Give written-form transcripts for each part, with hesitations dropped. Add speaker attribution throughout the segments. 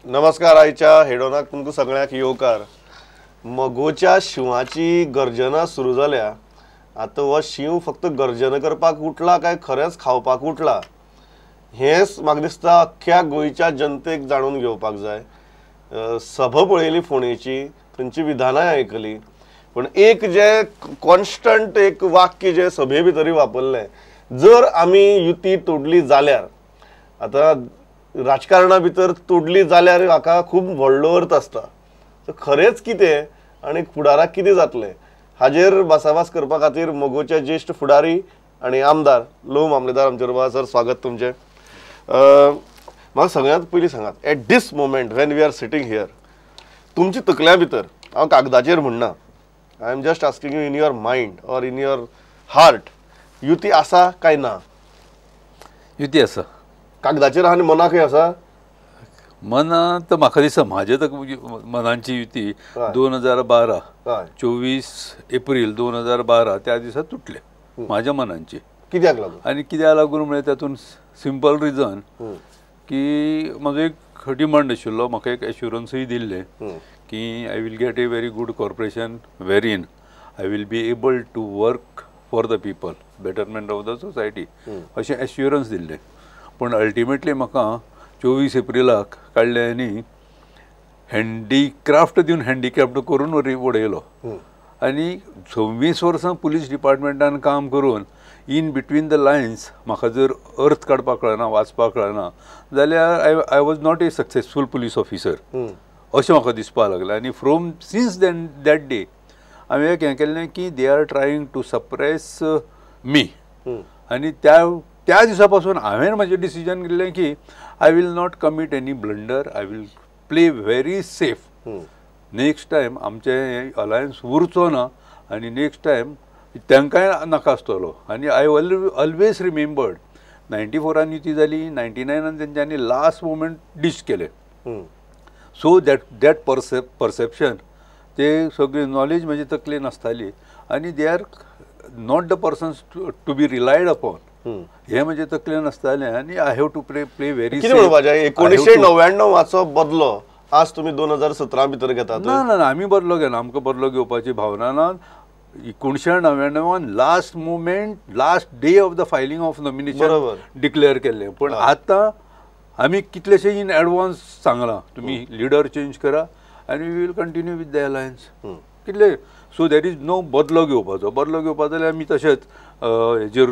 Speaker 1: नमस्कार. आयच्या हेडोनाक तुमकां सगळ्यांक येवकार. मगोच्या शिवाची गर्जना सुरू जाल्या. आतां हो शिव फक्त गर्जना करपाक उठला काय खरेंच खावपाक उठला हेंच म्हाका दिसता अख्ख्या गोंयच्या जनतेक जाणून घेवपाक जाय. सभा पळयली फोंडेची, थंयची विधानां आयकली, पण एक जे कॉन्स्टंट एक वाक्य जे सभे भितर वापरलें, जर आमी युती तोडली जाल्यार, आतां राजकारणा भितर तोडली जाल्यार हाका खूब व्हडलो अर्थ आसता. खरेंच कितें आनी फुडाराक कितें जातलें हाजेर भासाभास करपा खातीर मोगोचे ज्येश्ठ फुडारी आनी आमदार लोव मामलेदार आमचे बरोबर. सर, स्वागत तुमचें. म्हाका सगळ्यांत पयलीं सांगात, at this moment when we are sitting here, तुमच्या तकल्या भितर, हांव कागदाचेर म्हणना, I am just asking you in your mind or in your heart, युती आसा काय ना?
Speaker 2: युती आसा.
Speaker 1: कागदाचेर आनी मनाकय आसा?
Speaker 2: मनांत म्हाका दिसता म्हाजे तक मनांची युती 2012 24 एप्रील 2012 त्या दिसा तुटले म्हाज्या मनांची.
Speaker 1: कित्याक लागून?
Speaker 2: आनी कित्याक लागून म्हणजे तातूंत सिंपल रिजन की म्हजो एक डिमांड आशिल्लो, म्हाका एक एश्युरन्सूय दिल्ले की I will get a very good corporation वेरीन I will be able to work for the people, betterment of the society, अशें एश्युरन्स दिल्लें. पण अल्टिमेटली म्हाका 24 एप्रिलाक काडले आनी हँडीक्राफ्ट दिवन हँडीक्राफ्ट करून उडयलो. आनी 26 वर्सां पुलीस डिपार्टमेंटान काम करून इन बिटवीन द लायन्स म्हाका जर अर्थ काडपाक कळना, वाचपाक कळना जाल्यार I was not a successful police officer अशें म्हाका दिसपाक लागलें. आनी फ्रोम सिन्स दॅट डे हांवें एक हें केल्लें की they are trying to suppress me. आनी त्या दिसा पासून हांवें म्हजें डिसिजन घेतलें की I will not commit any blunder, I will play very safe. Next time आमचें अलायन्स उरचो ना आनी नेक्स्ट टायम तांकांय नाका आसतलो. आनी आय ऑलवेज रिमेंबर्ड 94 युती जाली, 99 तेंच्यांनी लास्ट मोमेंट डिश केले. सो दॅट परसेप्शन, ते सगळी नॉलेज म्हजे तकलेन आसताली आनी they are not the persons to be relied upon, हे म्हणजे तकलेन आसतालें. आनी I have to play very safe.
Speaker 1: 1999 बदलो आज तुमी 2017 भितर घेतात?
Speaker 2: ना ना, आमी बदलो घेना, आमकां बदलो घेवपाची भावना ना. 1999 last moment, last day of the filing of nomination declare केल्लें. पण आतां आमी कितलेशे इन एडवान्स सांगलां, तुमी लिडर चेंज करा आनी we will continue with the alliance. कितले सो दॅर इज नो बदलो घेवपाचो. बदलो घेवपाचो जाल्यार आमी तशेंच हेजेर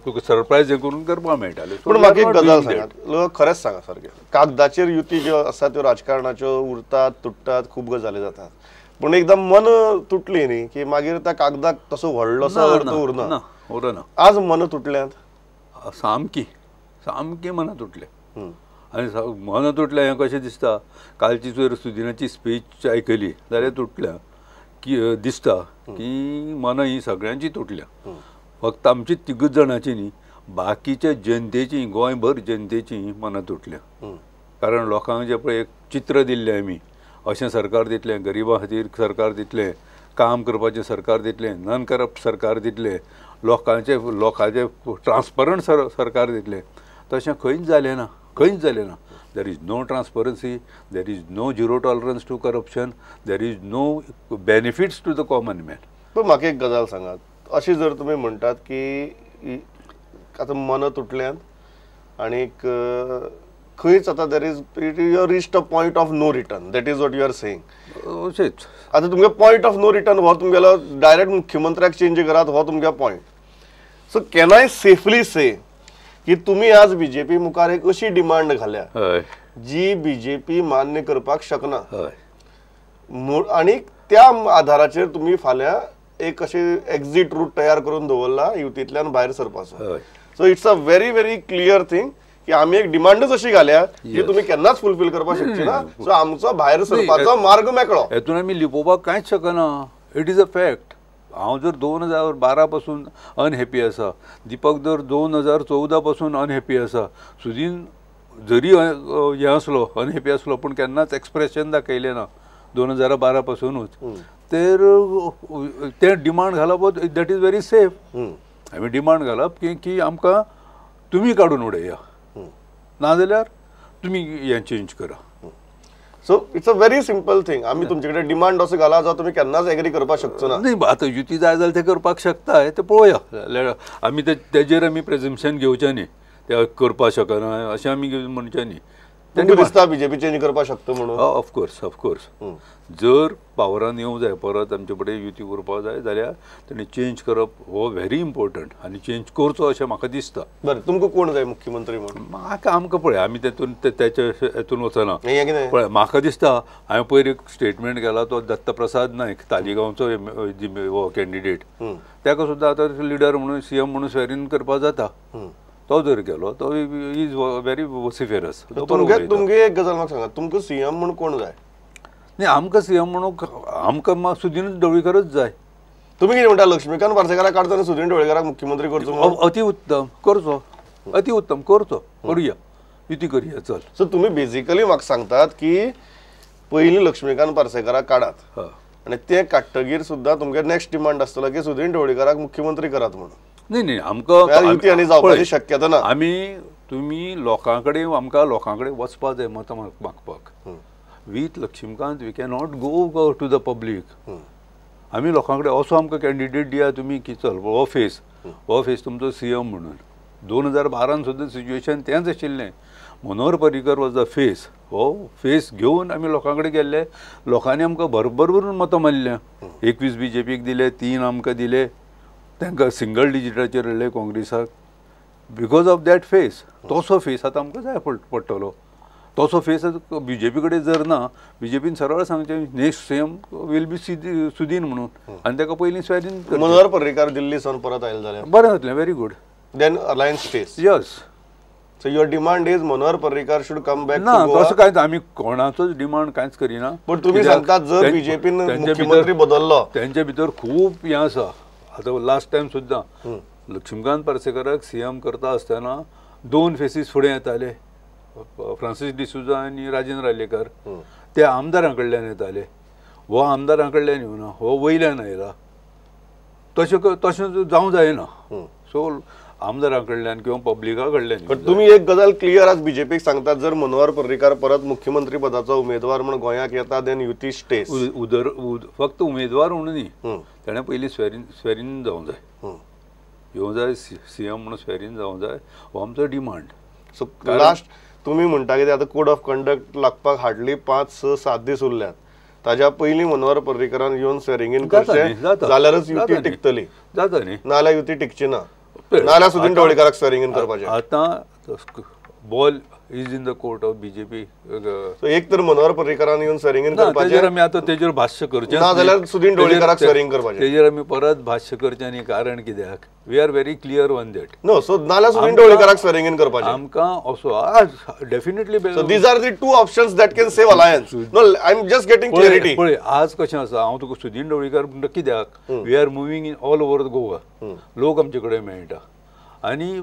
Speaker 2: तुका सरप्रायज हें करून करपाक मेळटालें.
Speaker 1: पूण म्हाका एक गजाल सांगात, खरेंच सांगा सारकें, कागदाचेर युती ज्यो आसा त्यो राजकारणाच्यो उरतात, तुटतात, खूब गजाली जातात, पूण एकदां मन तुटली न्ही की मागीर त्या कागदाक तसो व्हडलोसो अर्थ उरना. आज मन तुटल्यांत? सामकी मनां तुटले. आनी मन तुटलें हें कशें दिसता, कालची जर सुदिनाची स्पीच आयकली जाल्यार तुटल्या की दिसता की मनां ही सगळ्यांची तुटल्या. फक्त आमची तिगूच जाणांची न्ही, बाकीच्या जनतेची, गोंयभर जनतेची मनां तुटल्या. कारण लोकांक जे पळय एक चित्र दिल्लें आमी, अशें सरकार दितलें, गरिबां खातीर सरकार दितलें, काम करपाचें सरकार दितलें, नॉन करप्ट सरकार दितलें, लोकांचें ट्रान्सपरंट सरकार दितलें, तशें खंयच जालें ना. There is no transparency, there is no zero tolerance to corruption, there is no benefits to the common man. पण म्हाका एक गजाल सांगात, अशी जर तुमी म्हणटात की आतां मन तुटल्यांत आनीक खंयच आतां there is you reached a point of no return, that is what you are saying.
Speaker 2: अशेंच
Speaker 1: आतां तुमगे पॉयंट ऑफ नो रिटर्न हो तुमगेलो डायरेक्ट मुख्यमंत्र्याक चेंज करात हो तुमगे point. So can I safely say की तुम्ही आज बीजेपी मुखार एक अशी डिमांड घाल्या जी बीजेपी मान्य करपाक शकना, आणि त्या आधाराचेर तुम्ही फाल्यां एक अशें एक्झिट रूट तयार करून दवरला युतींतल्यान भायर सरपाचो. So it's a very very clear thing की आमी एक डिमांडच अशी घाल्या जी तुम्ही केन्नाच फुलफील करपाक शकची ना. सो आमचो भायर सरपाचो मार्ग मेकळो.
Speaker 2: हेतून आमी लिपोवपाक कांयच शकना. It is a fact. हांव जर 2012 पासून अनहॅपी आसा, दीपक जर 2014 पासून अनहॅपी आसा, सुदीन जरी हें आसलो अनहॅपी आसलो पूण केन्नाच एक्सप्रेशन दाखयलें ना 2012 पासूनच. तर तें डिमांड घालप दॅट इज व्हेरी सेफ. आमी डिमांड घालप की आमकां तुमी काडून उडया, नाजाल्यार तुमी हें चेंज करा.
Speaker 1: So it's a very simple thing. आम्ही तुमच्याकडे डिमांड असो घाला जो तुम्ही केन्नाच एग्री करपाक शकचो ना.
Speaker 2: नाही आता युती जाय जाल्यार ते करपाक शकता ते पळोवया. आमी तेजेर आमी प्रेझम्पशन घेवचें न्ही ते करपाक शकना अशें आमी म्हणचें न्ही.
Speaker 1: तुमकां दिसता बीजेपी चेंज करपाक शकता म्हणून?
Speaker 2: ऑफकोर्स जर पावरान येवंक जाय परत आमचे कडेन युती करपाक जाय जाल्यार तेणी चेंज करप हो व्हेरी इम्पॉर्टंट आनी चेंज करचो अशें म्हाका दिसता.
Speaker 1: बरें तुमकां कोण जाय मुख्यमंत्री म्हणून?
Speaker 2: म्हाका आमकां पळय आमी तेच्या हातून वचना. पळय म्हाका दिसता हांवें पयर एक स्टेटमेंट केला तो दत्त प्रसाद नायक तालिगांवचो कॅन्डिडेट ताका सुद्दां आतां लिडर म्हणून CM म्हणून स्वेरीन करपाक जाता. तो जर केलो तो इज व्हेरी वॉसिफेरस.
Speaker 1: तुमगे एक गजाल म्हाका सांगात तुमकां CM म्हणून कोण जाय?
Speaker 2: नाही आमकां CM म्हणून आमकां सुदीन ढवळीकरच जाय.
Speaker 1: तुम्ही कितें म्हणटा लक्ष्मीकांत पार्सेकाराक काडटना सुदीन ढवळीकाराक मुख्यमंत्री करचो?
Speaker 2: अति उत्तम करचो करुया युती करुया चल.
Speaker 1: सो तुम्ही बेसिकली म्हाका सांगतात की पयलीं लक्ष्मीकांत पार्सेकाराक काडात आनी ते काडटगीर सुद्दां तुमगे नेक्स्ट डिमांड आसतलो की सुदीन ढवळीकाराक मुख्यमंत्री करात म्हणून.
Speaker 2: नाही आमकां
Speaker 1: युती आनी जावपाची शक्यता ना.
Speaker 2: तुमी लोकां कडेन आमकां लोकां कडेन वचपाक जाय मतां मागपाक. With Laxmikant we can not go to the public. आमी लोकां कडेन असो आमकां कॅन्डिडेट दिया तुमी की चल हो फेस तुमचो CM म्हणून. 2012 सुद्दां सिच्युएशन तेंच आशिल्लें. Manohar Parrikar was the face. हो फेस घेवन आमी लोकां कडेन गेल्ले. लोकांनी आमकां भरभरून मतां मारल्या. 21 BJPक दिले 3 आमकां दिले. तांकां सिंगल डिजिटाचेर हाडले काँग्रेसाक बिकॉज ऑफ दॅट फेस. तसो फेस आतां आमकां जाय पडटलो. तसो फेस BJP कडेन जर ना BJPन सरळ सांगचें नेक्स्ट CM वील बी सुदीन म्हणून आनी ताका पयलीं स्वेरीन.
Speaker 1: मनोहर पर्रीकार दिल्लीसान परत आयले जाल्यार
Speaker 2: बरें जातलें. Very good.
Speaker 1: Then alliance stage.
Speaker 2: Yes.
Speaker 1: So your demand is Manohar Parrikar should come back.
Speaker 2: ना तसं कांयच आमी कोणाचोच डिमांड कांयच करिना.
Speaker 1: पण तुम्ही सांगतात जर बीजेपीन मुख्यमंत्री बदललो
Speaker 2: तेंच्या भितर खूब हें आसा. आतां लास्ट टायम सुद्दां लक्ष्मीकांत पार्सेकाराक CM करता आसतना 2 फेसीस फुडें येताले. फ्रांसीस डिसुजा आनी राजेंद्र आलेकर ते आमदारां कडल्यान येताले. हो आमदारां कडल्यान येवना हो वयल्यान आयला. तशें जावंक जायना. सो आमदारां कडल्यान किंवा पब्लिका कडल्यान.
Speaker 1: पण तुम्ही एक गजाल क्लियर आज बीजेपीक सांगतात जर मनोहर पर्रीकार परत मुख्यमंत्री पदाचो उमेदवार म्हणून गोंयाक येता देन युती स्टेज.
Speaker 2: फक्त उमेदवार म्हणून न्ही ताणें पयलीं स्वेरीन जावंक जाय. येवंक जाय CM म्हणून स्वेरीन जावंक जाय हो आमचो डिमांड.
Speaker 1: सो लास्ट तुम्ही म्हणटा की आतां कोड ऑफ कंडक्ट लागपाक हार्डली 5-6-7 दीस उरल्यात. ताज्या पयलीं मनोहर पर्रीकरान येवन स्वेरींगीन करचें जाल्यारच युती टिकतली.
Speaker 2: जाता न्ही
Speaker 1: नाल्यार युती टिकची ना. नाल्यार सुदीन ढवळीकाराक स्वेरींगीन करपाचें.
Speaker 2: आतां ball is in the court of BJP.
Speaker 1: एक तर मनोहर पर्रीकरान येवन स्वेरींगीन करपाचें
Speaker 2: आमी आतां तेजेर भाश्य करचें
Speaker 1: ना जाल्यार सुदीन ढवळीकाराक स्वेरींग करपाचें.
Speaker 2: तेजेर आमी परत भाश्य करचें न्ही. कारण कित्याक we are very clear on that.
Speaker 1: No so नाल्यार सुदीन ढवळीकाराक स्वेरींगीन करपाचें
Speaker 2: आमकां असो definitely.
Speaker 1: So these are the 2 options that can save alliance. No I am just getting clarity.
Speaker 2: पळय आज कशें आसा हांव तुका सुदीन ढवळीकार म्हणटा कित्याक we are moving in all over Goa. लोक आमचे कडेन मेळटा आनी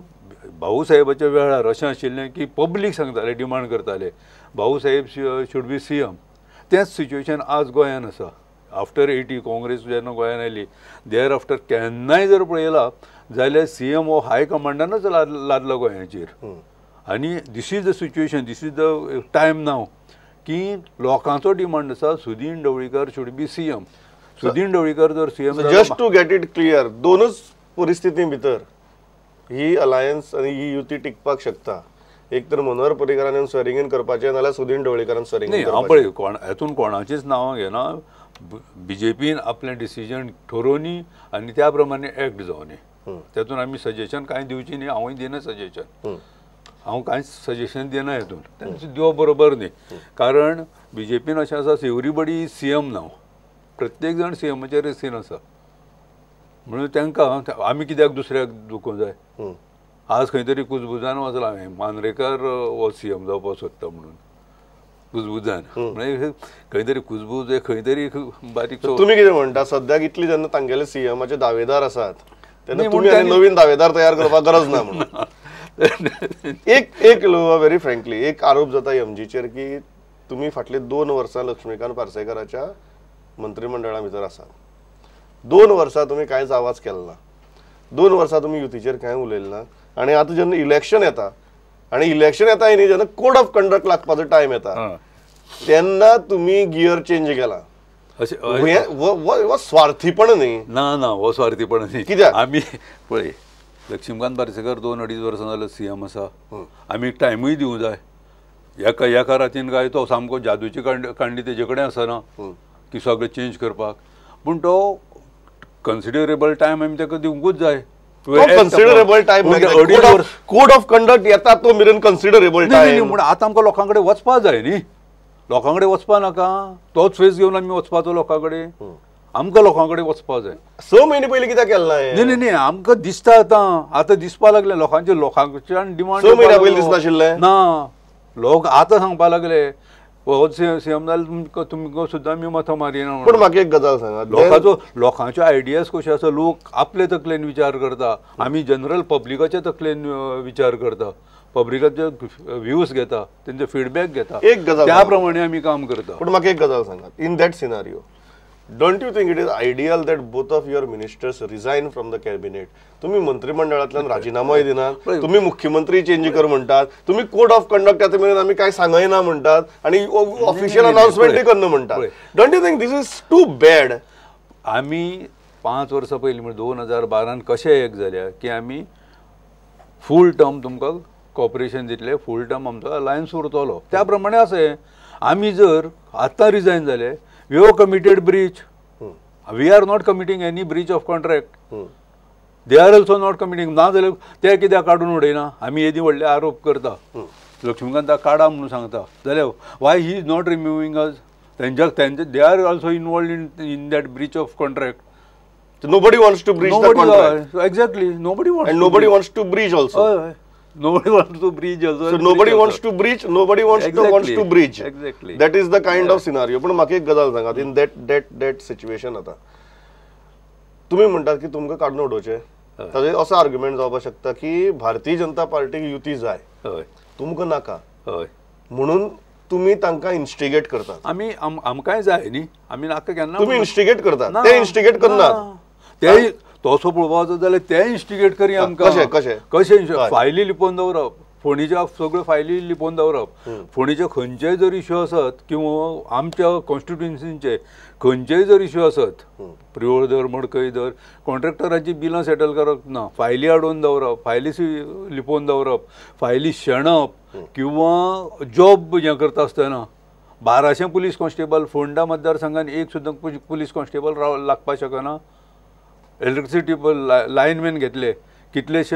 Speaker 2: भाऊ साहेबाच्या वेळार अशें आशिल्लें की पब्लीक सांगताले डिमांड करताले भाऊ साहेब शूड बी CM. तेंच सिच्युएशन आज गोंयान आसा. आफ्टर 80 काँग्रेस जेन्ना गोंयान आयली देर आफ्टर केन्नाय जर पळयला जाल्यार CM हो हाय कमांडानच लादलो गोंयाचेर. आनी this is the situation. This is the time now की लोकांचो डिमांड आसा Sudin Dhavalikar should be CM. Sudin Dhavalikar जर CM.
Speaker 1: Just to get it clear दोनच परिस्थिती भितर ही अलायन्स आणि ही युती टिकपाक शकता. एक तर मनोहर पर्रीकरान स्वेरींगीन करपाचें नाल्यार सुदीन ढवळीकारान स्वेरींगीन करपाचें.
Speaker 2: पळय हातून कोणाचीच नांवां घेना. BJPन आपलें डिसिजन ठरोवनी आनी त्या प्रमाणे एक्ट जावनी. तातूंत आमी सजेशन कांय दिवची न्ही. हांवूय दिना सजेशन. हांव कांयच सजेशन दिना हेतून. तांचें दिवप बरोबर न्ही. कारण BJPन अशें आसा एवरीबडी CM नाव. प्रत्येक जाण CMचेर रेसीन आसा. म्हणून तांकां आमी कित्याक दुसऱ्याक दुखोवंक जाय. आज खंय तरी कुजबुजान वचला हांवें मांद्रेकार हो CM जावपाक सोदता म्हणून कुजबुजान. म्हणजे खंय तरी कुजबूज खंय तरी बारीक.
Speaker 1: तुमी कितें म्हणटा सद्याक इतली जेन्ना तांगेले CMचे दावेदार आसात तेन्ना तुमी आनी नवीन दावेदार तयार करपाक गरज ना म्हणून. एक व्हेरी फ्रँकली एक आरोप जाता MGचेर की तुमी फाटली 2 वर्सां लक्ष्मीकांत पार्सेकराच्या मंत्रिमंडळा भितर आसात. 2 वर्सां तुमी कांयच आवाज केलो ना. 2 वर्सां तुमी युतीचेर कांय उलयलें ना. आनी आतां जेन्ना इलेक्शन येता आनी इलेक्शन येता न्ही जेन्ना कोड ऑफ कंडक्ट लागपाचो टायम येता तेन्ना तुम्ही गियर चेंज केला. स्वार्थीपण न्ही
Speaker 2: ना ना हो स्वार्थीपण न्ही.
Speaker 1: कित्याक
Speaker 2: आमी पळय लक्ष्मीकांत पार्सेकर 2-2.5 वर्सां जाले सीएम आसा. आमी टायमूय दिवंक जाय. एका रातीन काय तो सामको जादूची कांडी तेजे कडेन आसना की सगळें चेंज करपाक. पूण तो कन्सिडरेबल टायम आमी ताका दिवंकूच जाय.
Speaker 1: Considerable time code of conduct येता तो मेरेन कन्सिडरेबल टायम.
Speaker 2: पूण आतां आमकां लोकां कडेन वचपा जाय न्ही. लोकां कडेन वचपा नाका. तोच फेस घेवन आमी वचपाचो लोकां कडेन. आमकां लोकां कडेन वचपा जाय.
Speaker 1: 6 म्हयने पयलीं कित्याक केलें ना?
Speaker 2: न्ही आमकां दिसता आतां दिसपा लागलें लोकांच्यान डिमांड
Speaker 1: 6 म्हयन्या पयलीं दिसनाशिल्लें
Speaker 2: ना. लोक आतां सांगपा लागले हो सीएम जाल्यार तुमकां सुद्दां आमी मतां मारिना.
Speaker 1: पूण म्हाका एक गजाल सांगात,
Speaker 2: लोकांच्यो आयडियाज कशे आसा. लोक आपले तकलेन विचार करता. आमी जनरल पब्लिकाच्या तकलेन विचार करता. पब्लिकाचे व्ह्यूज घेता. तेंचे फीडबॅक घेता.
Speaker 1: एक गजाल
Speaker 2: त्या प्रमाणे आमी काम करता.
Speaker 1: पूण म्हाका एक गजाल सांगात, in that scenario don't you think it is ideal that both of your ministers resign from the cabinet? तुम्ही मंत्रिमंडळांतल्यान राजीनामोय दिनात. तुम्ही मुख्यमंत्री चेंज कर म्हणटात. तुम्ही कोड ऑफ कंडक्ट आता मेरेन आमी काय सांगयना म्हणटात आणि ऑफिशियल अनाउन्समेंटूय करना म्हणटात. Don't you think this is too bad?
Speaker 2: आमी 5 वर्सां पयलीं म्हणजे 2012 कशें एक जाल्या की आमी फूल टर्म तुमकां कॉर्पोरेशन दितले. फूल टर्म आमचो अलायन्स उरतलो. त्या प्रमाणे अशें आमी जर आतां रिजायन जाले, we have committed breach. We are not committing any breach of contract. They are also not committing. ना जाल्यार ते कित्याक काडून उडयना? आमी येदी व्हडले आरोप करता. लक्ष्मीकांताक काडा म्हणून सांगता जाल्यार वाय ही इज नॉट रिमुवींग अस? तेंचे दे are also involved in that Breach of contract.
Speaker 1: Nobody wants to breach the contract.
Speaker 2: Exactly. Nobody wants.
Speaker 1: And nobody wants to breach also.
Speaker 2: Nobody wants to breach also.
Speaker 1: So nobody wants to breach. Nobody wants to breach.
Speaker 2: Exactly.
Speaker 1: That is the kind of scenario. पण म्हाका एक गजाल सांगात, in that situation आता तुम्ही म्हणटात की तुमकां काडून उडोवचे. ताजे असो आर्ग्युमेंट जावपाक शकता की भारतीय जनता पार्टीक युती जाय, तुमकां नाका म्हणून तुम्ही तांकां इन्स्टिगेट करतात.
Speaker 2: आमी आमकांय जाय न्ही. आमी नाका केन्ना.
Speaker 1: तुम्ही इन्स्टिगेट करतात. ते इन्स्टिगेट करनात.
Speaker 2: ते तसो पळोवपाचो जाल्यार ते इन्स्टिगेट करी आमकां. कशें फायली लिपोवन दवरप. फोणीच्या सगळ्यो फायली लिपोवन दवरप. फोणीचे खंयचेय जर इश्यू आसत किंवा आमच्या कॉन्स्टिट्युएन्सीचे खंयचेय जर इश्यू आसत, प्रिओळ दर मडकय दर, कॉन्ट्रॅक्टरांची बिलां सेटल करप ना, फायली हाडून दवरप, फायली लिपोवन दवरप, फायली शेणप किंवा जॉब हें करता आसतना 1200 पुलीस कॉन्स्टेबल फोंडा मतदारसंघान एक सुद्दां पुलीस कॉन्स्टेबल लागपाक शकना. इलेक्ट्रिसिटी लायनमॅन घेतले, कितलेशे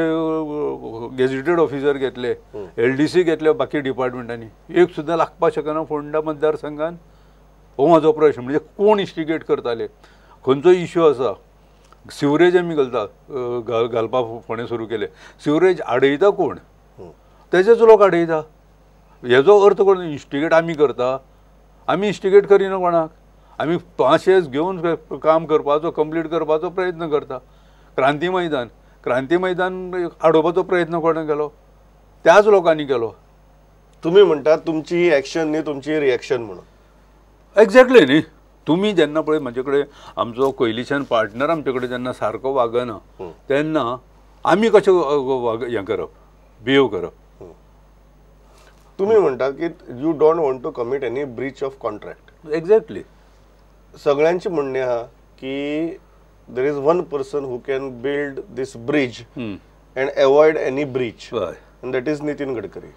Speaker 2: गेझेटेड ऑफिसर घेतले, LDC घेतले बाकी डिपार्टमेंटांनी, एक सुद्दां लागपाक शकना फोंडा मतदारसंघान. हो म्हाजो प्रश्न. म्हणजे कोण इन्स्टिगेट करताले? खंयचो इश्यू आसा? सिवरेज आमी घालपाक फोंडे सुरू केले. सिवरेज आडयता कोण? तेजेच लोक आडयता. हेजो अर्थ कोण? इन्स्टिगेट आमी करता. आमी इन्स्टिगेट करिना कोणाक. आमी 500 घेवन काम करपाचो कंप्लीट करपाचो प्रयत्न करता. क्रांती मैदान आडोवपाचो प्रयत्न कोणें केलो? त्याच लोकांनी केलो.
Speaker 1: तुम्ही म्हणटात तुमची ही एक्शन न्ही, तुमची रिएक्शन म्हणून.
Speaker 2: एक्झॅक्टली न्ही. तुम्ही जेन्ना पळय म्हजे कडेन आमचो कोयलिशन पार्टनर आमचे कडेन जेन्ना सारको वागना तेन्ना आमी कशें हें करप, बिहेव करप?
Speaker 1: तुम्ही म्हणटात की you don't want to commit any breach of contract.
Speaker 2: Exactly.
Speaker 1: सगळ्यांची म्हणणे आहा की there is one person who can build this bridge and avoid any breach, and that is Nitin Gadkari.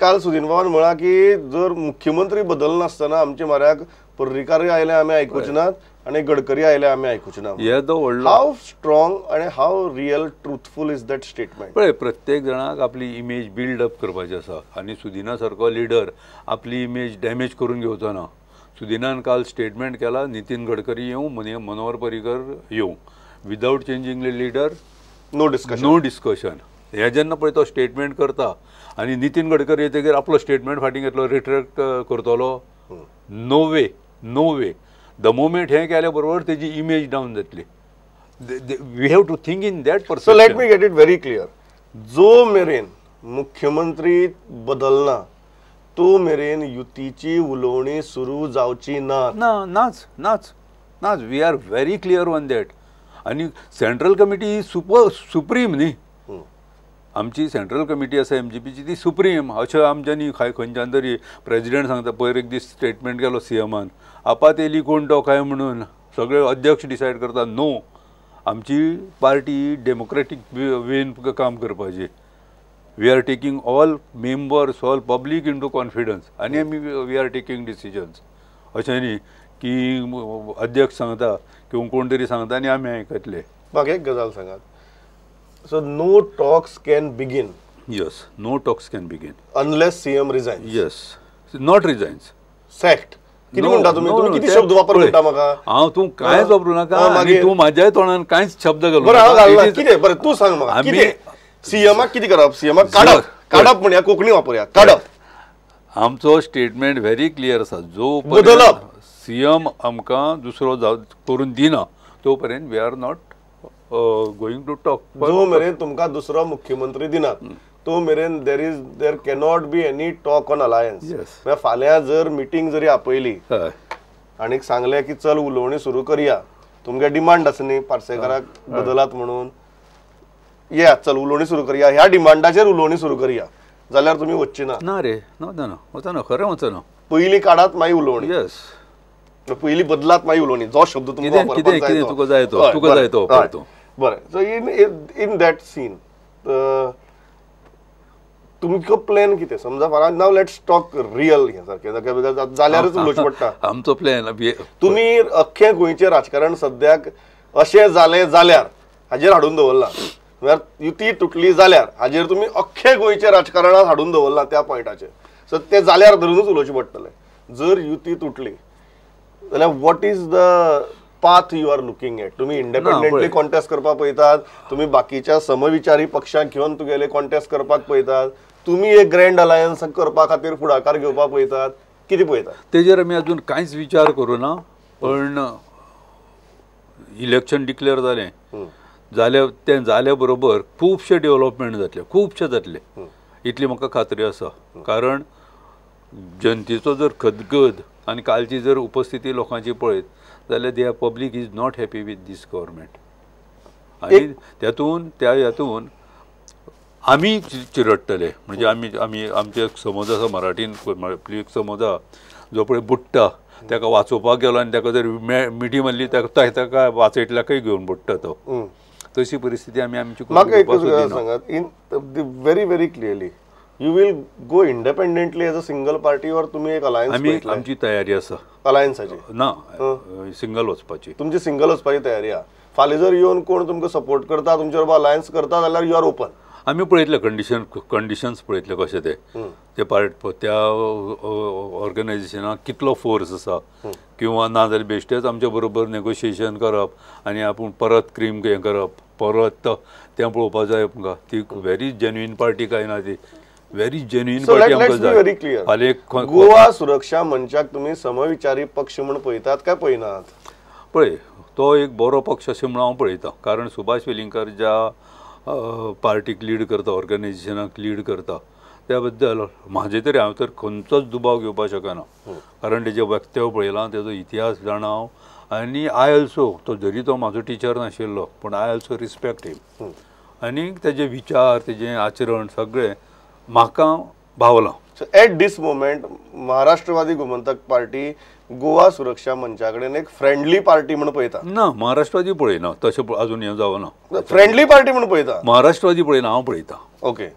Speaker 1: काल सुदीन पवार म्हणला की जर मुख्यमंत्री बदल नासतना आमच्या म्हऱ्याक पर्रीकार आयले आमी आयकुच नात आणि गडकरी आयले आमी आयकुच ना. हाऊ स्ट्रॉंग आणि how real truthful is that statement?
Speaker 2: पळय, प्रत्येक जाणाक आपली इमेज बिल्ड अप करपाची आसा आणि सुदिना सारको लिडर आपली इमेज डॅमेज करून घेवचो ना. सुदिनान काल स्टेटमेंट केला नितीन गडकरी येऊ, मनोहर पर्रीकर येऊ, without changing leader
Speaker 1: no
Speaker 2: discussion. हे जेन्ना पळय तो स्टेटमेंट करता आणि नितीन गडकरी येतकीर आपलो स्टेटमेंट फाटीं घेतलो, रिट्रॅक्ट करतलो, नो वे. द मोमेंट हे केल्या बरोबर तेजी इमेज डावन जातली. We have to think in that person.
Speaker 1: So let me get it very clear. जो मेरेन मुख्यमंत्री बदलना तो मेरेन युतीची उलोवणी सुरू जावची
Speaker 2: नाच. We are very clear on that. आणि सेंट्रल कमिटी सुप्रीम न्ही. आमची सेंट्रल कमिटी आसा MGPची ती सुप्रीम अशें आमच्यांनी खंयच्यान तरी प्रेजिडेंट सांगता पयर एक दीस स्टेटमेंट केलो CMन आपात येयली कोण तो काय म्हणून सगळे अध्यक्ष डिसायड करता नो आमची पार्टी डेमोक्रेटीक वेन काम करपाची we are taking all members all public into confidence आनी आमी वी आर टेकिंग डिसिजन्स अशें न्ही की अध्यक्ष सांगता किंवा कोण तरी सांगता आनी आमी आयकतले.
Speaker 1: म्हाका एक गजाल सांगात so no talks can begin
Speaker 2: yes no talks can begin
Speaker 1: unless CM resigns
Speaker 2: yes not resigns
Speaker 1: sacked किती म्हणटा तुम्ही तुम्ही किती शब्द वापर करता म्हाका
Speaker 2: हांव तूं कांयच वापरूं नाका आनी तूं म्हाज्याय तोंडान कांयच शब्द घालूं
Speaker 1: बरं हांव घालना कितें बरें तूं सांग म्हाका कितें CMक कितें करप CMक काडप काडप म्हणया कोंकणी वापरया काडप
Speaker 2: आमचो स्टेटमेंट व्हेरी क्लियर आसा जो
Speaker 1: बदलप
Speaker 2: CM आमकां दुसरो करून दिना तो पर्यंत we are not going to talk
Speaker 1: जो मेरेन तुमकां दुसरो मुख्यमंत्री दिनात तो मेरेन there cannot be any talk on alliance फाल्यां जर मिटींग जरी आपयली आनी सांगलें की चल उलोवणी सुरू करया तुमगे डिमांड आसा न्ही पार्सेकाराक बदलात म्हणून या चल उलोवणी सुरू करया ह्या डिमांडाचेर उलोवणी सुरू करया जाल्यार तुमी वचची ना
Speaker 2: रे वचना खरें वचना
Speaker 1: पयलीं काडात मागीर उलोवणी
Speaker 2: यस
Speaker 1: पयलीं बदलात मागीर उलोवणी जो शब्द
Speaker 2: तुका जाय तो
Speaker 1: बरें सो इन दॅट सीन तुमचो प्लॅन कितें समजा फाल्यां नाव लेट्स टॉक रियल हें सारकें जाल्यारच उलोवचें पडटा
Speaker 2: आमचो प्लॅन
Speaker 1: तुमी अख्खें गोंयचें राजकारण सद्याक अशें जालें जाल्यार हाजेर हाडून दवरला म्हळ्यार युती तुटली जाल्यार हाजेर तुमी अख्खें गोंयचें राजकारणात हाडून दवरला त्या पॉयंटाचेर सो ते जाल्यार धरूनच उलोवचें पडटलें जर युती तुटली जाल्यार what is the path you are looking at तुमी इंडिपेंडंटली कॉन्टेस्ट करपाक पळयतात तुमी बाकीच्या समविचारी पक्षांक घेवन तुगेले कॉन्टेस्ट करपाक पळयतात तुमी एक ग्रँड अलायन्स करपा खातीर फुडाकार घेवपाक पळयतात कितें पळयतात
Speaker 2: तेजेर आमी अजून कांयच विचार करूना पण इलेक्शन डिक्लेअर जालें तें जाल्या बरोबर खुबशे डेव्हलपमेंट जातले इतली म्हाका खात्री आसा कारण जनतेचो जर खदगद आनी कालची जर उपस्थिती लोकांची पळयत जाल्यार the public is not happy with this government आनी त्यातून आमी चिरडटले म्हणजे आमी आमचे एक समज आसा मराठीन एक समज आसा जो पळय बुडटा ताका वाचोवपाक गेलो आनी ताका जर मिठी मारली ताका वाचयतल्याकय घेवन बुडटा तो तशी परिस्थिती आमी आमची
Speaker 1: म्हाका एकूच गजाल सांगात in very very clearly you will go independently as a single party और तुमी एक अलायन्स
Speaker 2: आमची तयारी आसा
Speaker 1: अलायन्साची
Speaker 2: ना सिंगल वचपाची
Speaker 1: तुमची सिंगल वचपाची तयारी आहा फाल्यां जर येवन कोण तुमकां सपोर्ट करता तुमचे बरोबर अलायन्स करता जाल्यार यू आर ओपन
Speaker 2: आमी पळयतले कंडिशन्स पळयतले कशे ते त्या ऑर्गनायझेशनाक कितलो फोर्स आसा किंवा ना जाल्यार बेश्टेच आमच्या बरोबर नेगोशिएशन करप आनी आपूण परत क्रीम हें करप परत तें पळोवपाक जाय आमकां ती व्हेरी जेन्युइन पार्टी काय ना ती व्हेरी जेन्युइन पार्टी आमकां जाय फाल्यां
Speaker 1: गोवा सुरक्षा मंचाक तुमी समविचारी पक्ष म्हूण पळयतात काय पळयनात
Speaker 2: पळय तो एक बरो पक्ष अशें म्हणून हांव पळयता कारण सुभाष वेलिंगकर ज्या पार्टीक लीड करता ऑर्गनायझेशनाक लीड करता त्या बद्दल म्हाजे तरी हांव तर खंयचोच दुबाव घेवपाक शकना कारण तेजें वक्तव्य पळयलां तेजो इतिहास जाणा हांव आनी आय ऑल्सो तो जरी तो म्हाजो टिचर नाशिल्लो पण आय ऑल्सो रिस्पेक्ट हिम आनी तेजे विचार तेजें आचरण सगळें म्हाका भावलां.
Speaker 1: Eight this moment Maharashtrawadi Gomantak party Goa सुरक्षा मंचा कडेन एक फ्रेंडली पार्टी म्हणून पळयता
Speaker 2: ना महाराष्ट्रवादी पळयना तशें अजून हें जावना
Speaker 1: फ्रेंडली पार्टी म्हणून पळयता
Speaker 2: महाराष्ट्रवादी पळयना हांव पळयता.
Speaker 1: ओके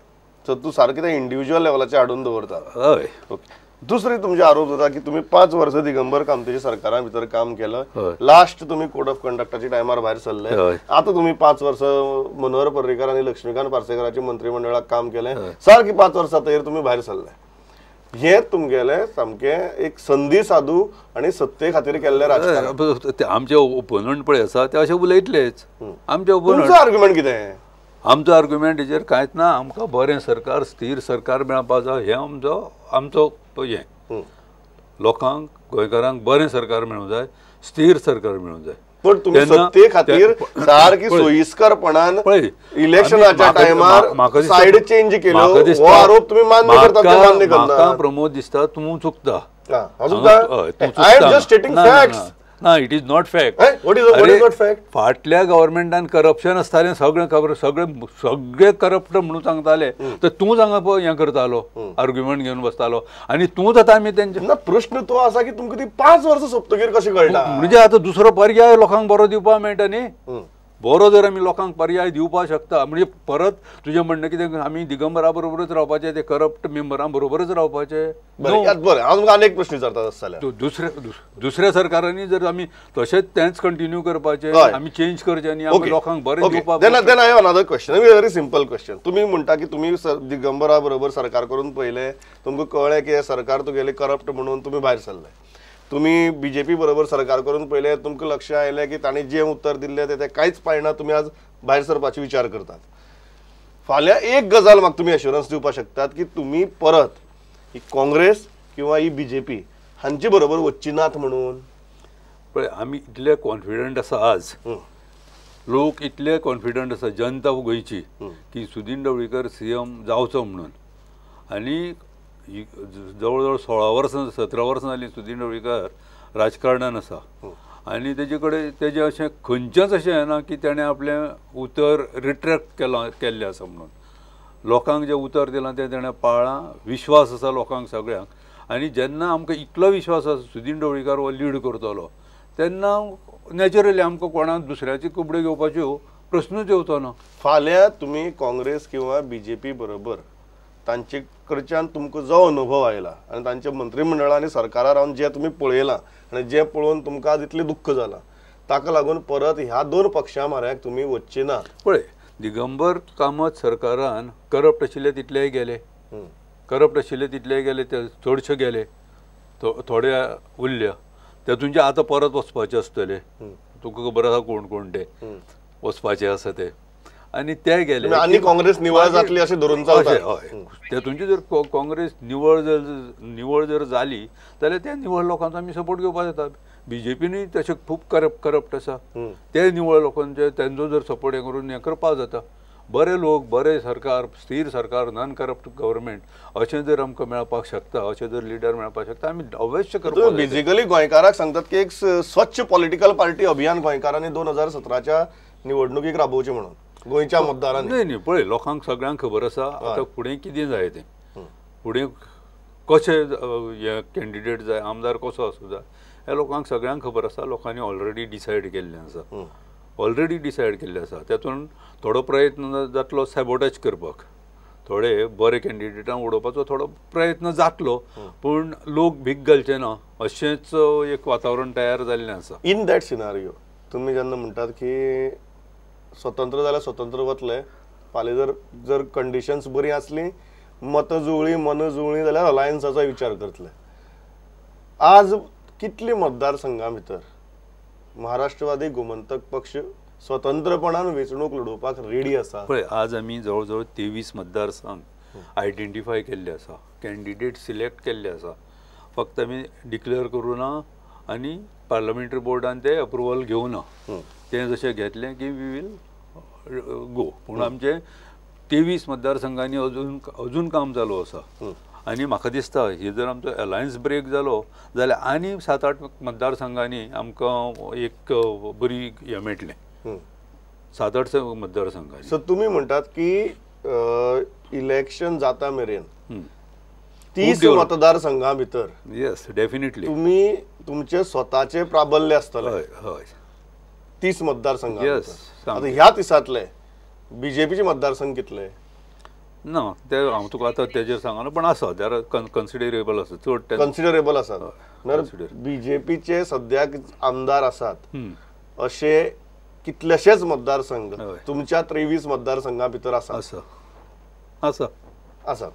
Speaker 1: सो तू सारकें तें इंडिव्हिज्युअल लेवलाचेर हाडून दवरता.
Speaker 2: हय
Speaker 1: ओके दुसरी तुमचे आरोप जाता की तुम्ही 5 वर्स दिगंबर कामतेच्या सरकारा भितर काम केलं लास्ट तुम्ही कोड ऑफ कंडक्टाच्या टायमार भायर सरले आता तुम्ही 5 वर्स मनोहर पर्रीकर आणि लक्ष्मीकांत पार्सेकराच्या मंत्रिमंडळात काम केले सारखी 5 वर्सां तयार तुम्ही भायर सरले हे तुमगेले सामके एक संधी साधू आणि सत्ते खातीर केल्ले राजकारण.
Speaker 2: आमचे ओपोनंट पळय आसा ते अशे उलयतलेच आमचे ओपोनंट
Speaker 1: आर्ग्युमेंट कितें
Speaker 2: आमचो आर्ग्युमेंट हेजेर कांयच ना आमकां बरें सरकार स्थिर सरकार मेळपाक जाय हे आमचो हें लोकांक गोंयकारांक बरें सरकार मेळूंक जाय स्थिर सरकार मेळूंक जाय.
Speaker 1: पण तुम्ही सत्ते खातीर सारकी सोयीस्करपणान इलेक्शनाच्या टायमार सायड चेंज केलो हो आरोप तुम्ही मान्य करता ते मान्य करता.
Speaker 2: म्हाका प्रमोद दिसता तूं चुकता.
Speaker 1: I am just stating facts.
Speaker 2: ना, it is not fact.
Speaker 1: What is not fact?
Speaker 2: फाटल्या गव्हर्मेंटान करप्शन आसतालें सगळें खबर, सगळे करप्ट म्हणून सांगताले, तर तूं हांगा पळय हें करतालो, आर्ग्युमेंट घेवन बसतालो, आनी तूंच आतां आमी तेंचे
Speaker 1: ना प्रश्न तो आसा की तुमकां ती 5 वर्सां सोंपतकीर कशें कळटा?
Speaker 2: म्हणजे आतां दुसरो पर्याय लोकांक बरो दिवपाक मेळटा न्ही. बरो जर आमी लोकांक पर्याय दिवपाक शकता, म्हणजे परत तुजें म्हणणं कितें, आमी दिगंबरा बरोबरच रावपाचें, ते करप्ट मेंबरां बरोबरच रावपाचें?
Speaker 1: बरें हांव तुमकां आनी एक प्रश्न विचारता जाल्यार
Speaker 2: दुसऱ्या सरकारांनी जर आमी तशेंच तेंच कंटिन्यू करपाचें, आमी चेंज करचें आनी आमी लोकांक बरें दिवपाक.
Speaker 1: Then I have another question, very simple question. तुम्ही म्हणटा की तुम्ही दिगंबरा बरोबर सरकार करून पळयलें, तुमकां कळ्ळें की हे सरकार तुगेले करप्ट म्हणून तुमी भायर सरले. तुम्ही बीजेपी बरोबर सरकार करून पळयलें, तुमकां लक्ष आयलें की तांणी जें उत्तर दिल्लें तें कांयच पाळना, तुमी आज भायर सरपाची विचार करतात. फाल्यां एक गजाल म्हाका तुमी एश्युरन्स दिवपाक शकतात की तुमी परत ही काँग्रेस किंवा ही बीजेपी हांचे बरोबर वचची नात म्हणून?
Speaker 2: पळय, आमी इतले कॉन्फिडंट आसा आज, लोक इतले कॉन्फिडंट आसा, जनता गोंयची, की सुदीन ढवळीकर CM जावचो म्हणून. आनी जवळ जवळ 16 वर्सां 17 वर्सां जालीं सुदीन ढवळीकर राजकारणान आसा, आनी तेजे कडेन तेजें अशें खंयचेंच अशें येना की तेणें आपलें उतर रिट्रॅक्ट केल्लें आसा म्हणून. लोकांक जें उतर दिलां तें तेणें पाळ्ळां, विश्वास आसा लोकांक सगळ्यांक. आनी जेन्ना आमकां इतलो विश्वास आसा सुदीन ढवळीकर हो लीड करतलो, तेन्ना नॅचरली आमकां कोणाक दुसऱ्याची कुबड्यो घेवपाच्यो प्रस्नूच येवचो ना.
Speaker 1: फाल्यां तुमी काँग्रेस किंवा बीजेपी बरोबर तांचे कडच्यान तुमकां जो अनुभव आयला आनी तांच्या मंत्रिमंडळांनी सरकारार रावन जें तुमी पळयलां आनी जें पळोवन तुमकां आज इतलें दुख्ख जालां, ताका लागून परत ह्या 2 पक्षां म्हऱ्याक तुमी वचचे ना.
Speaker 2: पळय, दिगंबर कामत सरकारान करप्ट आशिल्ले तितलेय गेले, ते चडशे गेले, थोडे उरले, तेतूंचे आतां परत वचपाचे आसतले. तुका खबर आसा कोण कोण ते वचपाचे आसा ते, आनी ते गेले.
Speaker 1: आनी काँग्रेस निवळ जातली अशें धरून चलता.
Speaker 2: हय, तेतूंची जर काँग्रेस निवळ जर जाली जाल्यार त्या निवळ लोकांचो आमी सपोर्ट घेवपाक जाता. बीजेपीनूय तशें खूब करप्ट आसा, ते निवळ लोकांचे तेंचो जर सपोर्ट हें करून हें करपाक जाता. बरे लोक, बरे सरकार, स्थिर सरकार, नॉन करप्ट गव्हर्मेंट अशें जर आमकां मेळपाक शकता, अशें जर लिडर मेळपाक शकता, आमी अवश्य करपाक.
Speaker 1: बेजिकली गोंयकाराक सांगतात की एक स्वच्छ पॉलिटिकल पार्टी अभियान गोंयकारांनी 2017च्या निवडणुकीक राबोवचें म्हणून गोंयच्या मतदारांनी.
Speaker 2: न्ही पळय, लोकांक सगळ्यांक खबर आसा आतां फुडें कितें जाय तें, फुडें कशें हे कॅन्डिडेट जाय, आमदार कसो आसूं जाय, हे लोकांक सगळ्यांक खबर आसा. लोकांनी ऑलरेडी डिसायड केल्लें आसा. तेतून थोडो प्रयत्न जातलो सॅबोटेज करपाक, थोडे बरे कॅन्डिडेटांक उडोवपाचो थोडो प्रयत्न जातलो, पूण लोक भीक घालचे ना अशेंच एक वातावरण तयार जाल्लें आसा.
Speaker 1: इन दॅट सिनारियो तुमी जेन्ना म्हणटात की स्वतंत्र जाल्यार स्वतंत्र वतले, फाल्यां जर कंडिशन्स बरी आसली, मत जुळ्ळी, मन जुळ्ळी जाल्यार अलायन्साचो विचार करतले. आज कितली मतदारसंघां भितर महाराष्ट्रवादी गोमंतक पक्ष स्वतंत्रपणान वेंचणूक लडोवपाक रेडी आसा?
Speaker 2: पळय, आज आमी जवळ जवळ 23 मतदारसंघ आयडेंटिफाय केल्ले आसा, कॅन्डिडेट सिलेक्ट केल्ले आसा. फक्त आमी डिक्लेअर करूं ना आनी पार्लमेंटरी बोर्डान ते अप्रुवल घेवना. तें जशें घेतलें की वी वील गो. पूण आमचे 23 मतदारसंघांनी अजून काम चालू आसा. आनी म्हाका दिसता हे जर आमचो अलायन्स ब्रेक जालो जाल्यार आनी 7-8 मतदारसंघांनी आमकां एक बरी हें मेळटलें, 7-8 मतदारसंघांनी.
Speaker 1: सो तुमी म्हणटात की इलेक्शन जाता मेरेन 30 मतदारसंघां भितर
Speaker 2: येस डेफिनेटली
Speaker 1: तुमी तुमचे स्वताचे प्राबल्य आसतले.
Speaker 2: हय
Speaker 1: 30 मतदारसंघां.
Speaker 2: आतां
Speaker 1: ह्या दिसांतले बीजेपीचे मतदारसंघ कितले?
Speaker 2: ना ते हांव तुका आतां तेजेर सांगना, पण आसा, दे आर कन्सिडरेबल आसा, चड
Speaker 1: कन्सिडरेबल आसात. बीजेपीचे सद्याक आमदार आसात अशे कितलेशेच मतदारसंघ तुमच्या 23 मतदारसंघां भितर आसा? आसा.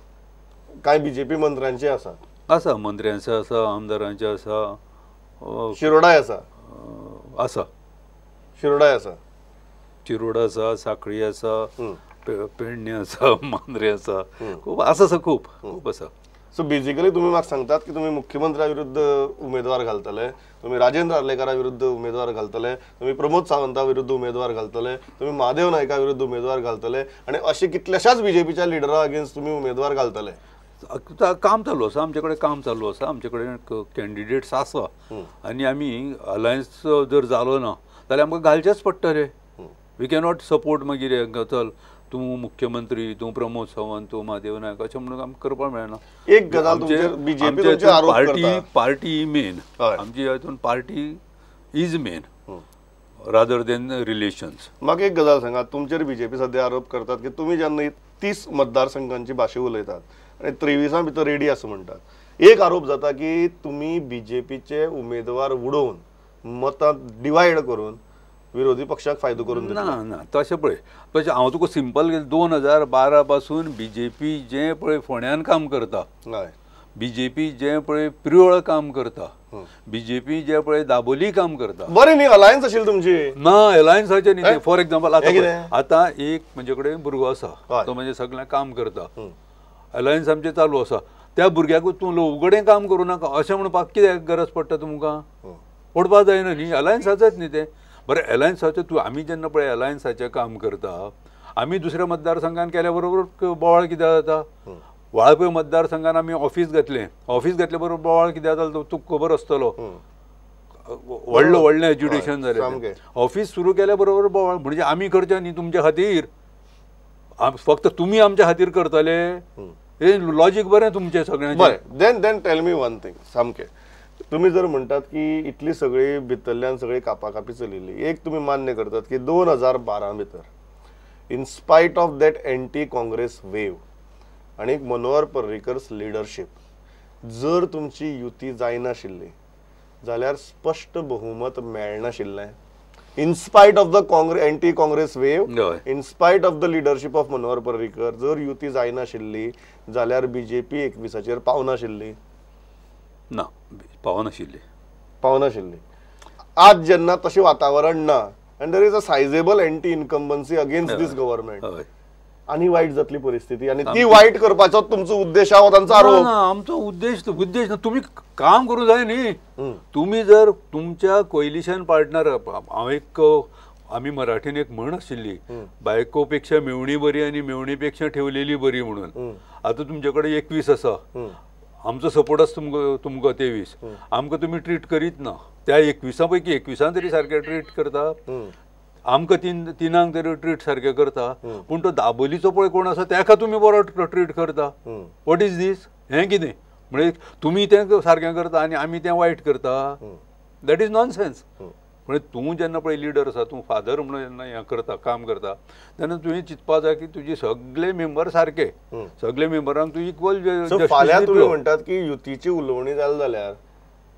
Speaker 1: कांय बीजेपी मंत्र्यांचे आसा,
Speaker 2: मंत्र्यांचे आसा, आमदारांचे आसा,
Speaker 1: शिरोडाय आसा,
Speaker 2: चिरोडा आसा, साखळी आसा, पेडणे आसा, मांद्रे आसा, खूब आसा, खूब आसा.
Speaker 1: सो बेजिकली तुम्ही म्हाका सांगतात की तुम्ही मुख्यमंत्र्या विरुद्ध उमेदवार घालतले, तुम्ही राजेंद्र आर्लेकारा विरुद्ध उमेदवार घालतले, तुम्ही प्रमोद सावंता विरुद्ध उमेदवार घालतले, तुम्ही महादेव नायका विरुद्ध उमेदवार घालतले, आणि अशे कितल्याशाच बीजेपीच्या लिडरा अगेन्स्ट तुम्ही उमेदवार घालतले.
Speaker 2: काम चालू आसा, आमचे कडेन काम चालू आसा, आमचे कडेन कॅन्डिडेट्स आसा आनी आमी अलायन्स जर जालो ना जाल्यार आमकां घालचेच पडटले. वी कॅनॉट सपोर्ट मागीर चल तूं मुख्यमंत्री, तूं प्रमोद सावंत, तूं महादेव नायक अशें म्हणून आमकां करपाक मेळना.
Speaker 1: एक गजाल बीजेपी तुमचे आरोप करता,
Speaker 2: पार्टी मेन, आमची हातून party is main rather than relations.
Speaker 1: म्हाका एक गजाल सांगात, तुमचेर बीजेपी सध्या आरोप करतात की तुम्ही जेन्ना 30 मतदारसंघांची भाशा उलयतात आनी 23 भितर रेडी असं म्हणटात, एक आरोप जाता की तुम्ही बीजेपीचे उमेदवार उडोवन मतां डिवायड करून विरोधी पक्षाक फायदो करून दिता.
Speaker 2: ना ना तशें पळय, तशें हांव तुका सिंपल 2012 पासून बीजेपी जें पळय फोंड्यान काम करता, बीजेपी जें पळय प्रियोळ काम करता, बीजेपी जे पळय दाबोली काम करता,
Speaker 1: बरें न्ही अलायन्स आशिल्ली तुमची?
Speaker 2: ना अलायन्साचे न्ही. फॉर एक्झाम्पल आतां एक म्हजे कडेन भुरगो आसा, तो म्हणजे सगळें काम करता, अलायन्स आमचें चालू आसा, त्या भुरग्याकूच तूं लवगडें काम करूं नाका अशें म्हणपाक कित्याक गरज पडटा तुमकां? पडपाक जायना न्ही, अलायन्साचेच न्ही तें. बरें अलायन्साचें तूं आमी जेन्ना पळय अलायन्साचें काम करता, आमी दुसऱ्या मतदारसंघान केल्या बरोबर बोवाळ कित्याक जाता? वाळपय मतदारसंघान आमी ऑफिस घातलें बरोबर बोवाळ कित्याक जालो तुका खबर आसतलो. व्हडलें एज्युकेशन जालें, ऑफिस सुरू केल्या बरोबर बोवाळ. म्हणजे आमी करचें न्ही तुमच्या खातीर, फक्त तुमी आमच्या खातीर करतले? हे लॉजीक बरें तुमचें सगळ्यांचें.
Speaker 1: Then tell me one thing, सामकें तुम्ही जर म्हणतात की इतली सगळी भितरल्यान सगळी कापाकापी चलिल्ली, एक तुम्ही मान्य करतात की 2012 भितर in spite of that anti Congress wave आणि मनोहर पर्रीकर्स लिडरशीप जर तुमची युती जायनाशिल्ली जाल्यार स्पष्ट बहुमत मेळनाशिल्लें. In spite of the anti Congress wave, in spite of the leadership of Manohar Parrikar जर युती जायनाशिल्ली जाल्यार बीजेपी 21चेर पावनाशिल्ली.
Speaker 2: ना
Speaker 1: पावनाशिल्ली. आज जेन्ना तशें वातावरण ना and there is a sizeable anti incumbency against this government, आणि वाईट जातली परिस्थिती आणि ती वाईट करपाचो तुमचो उद्देश हा तांचो आरोप?
Speaker 2: आमचो उद्देश तुम्ही काम करूं जाय न्ही. तुम्ही जर तुमच्या कोलिशन पार्टनर, हांव एक आमी मराठीन एक म्हण आशिल्ली, बायकोपेक्षा मेवणी बरी आणि मेवणीपेक्षा ठेवलेली बरी म्हणून. आता तुमचे कडेन 21 आसा, आमचो सपोर्ट आसा तुमकां 23, आमकां तुमी ट्रीट करीत ना. त्या 21 पैकी 21 तरी सारके ट्रीट करता, आमकां तिनांक तरी ट्रीट सारके करता, पूण तो दाबोलीचो पळय कोण आसा ताका तुमी बरो ट्रीट करता. वॉट इज दीस? हें कितें? म्हणजे तुमी तें सारकें करता आनी आमी तें वायट करता? That is nonsense. म्हणजे तूं जेन्ना पळय लिडर आसा, तूं फादर म्हणून जेन्ना हें करता, काम करता, तेन्ना तुवें चिंतपा जाय की तुजे सगळे मेंबर सारके, सगळे मेंबरांक तूं इक्वल.
Speaker 1: फाल्यां तुमी म्हणटात की युतीची उलोवणी जाली जाल्यार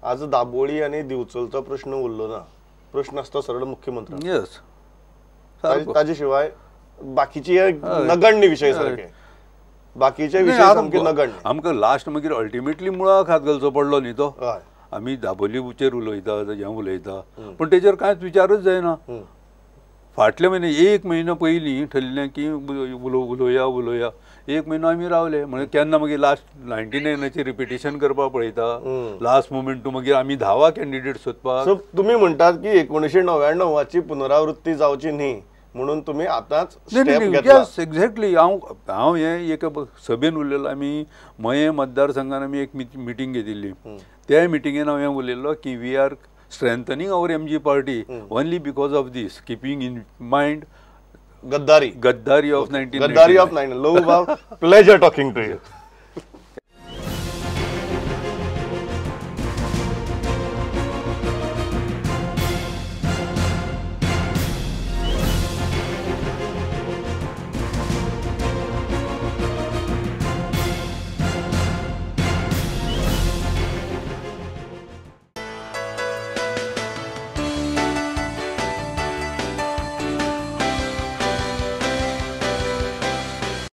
Speaker 1: आज दाबोळी आनी दिवचलचो प्रश्न उरलो ना, प्रश्न आसता सरळ मुख्यमंत्री.
Speaker 2: येस,
Speaker 1: ताजे शिवाय बाकीचे नगण्य विषय सारखे, बाकीचे विषय सामके नगण्य.
Speaker 2: आमकां लास्ट मागीर अल्टिमेटली मुळाक हात घालचो पडलो न्ही तो. आमी दाबोलीचेर उलयता, हें उलयता, पूण तेजेर कांयच विचारूच जायना. फाटले म्हयने 1 म्हयनो पयलीं ठरलें की उलोवया. 1 म्हयनो आमी रावले. म्हणजे केन्ना मागीर लास्ट 99ची रिपिटेशन करपाक पळयता, लास्ट मोमेंट तूं मागीर आमी धावा कॅन्डिडेट सोदपाक.
Speaker 1: सो तुमी म्हणटात की 1999ची पुनरावृत्ती जावची न्ही म्हणून तुम्ही आतांच स्टेप घेतला.
Speaker 2: एक्झॅक्टली. हांव हें एक सभेन उलयलो. आमी मये मतदारसंघान आमी एक मिटींग घेतिल्ली. त्या मिटिंगेन हांव हें उलयल्लो की we are strengthening our MG party only because of this, keeping in mind
Speaker 1: Gaddari
Speaker 2: of 1999.
Speaker 1: Gaddari of 1999. Love, pleasure talking to you.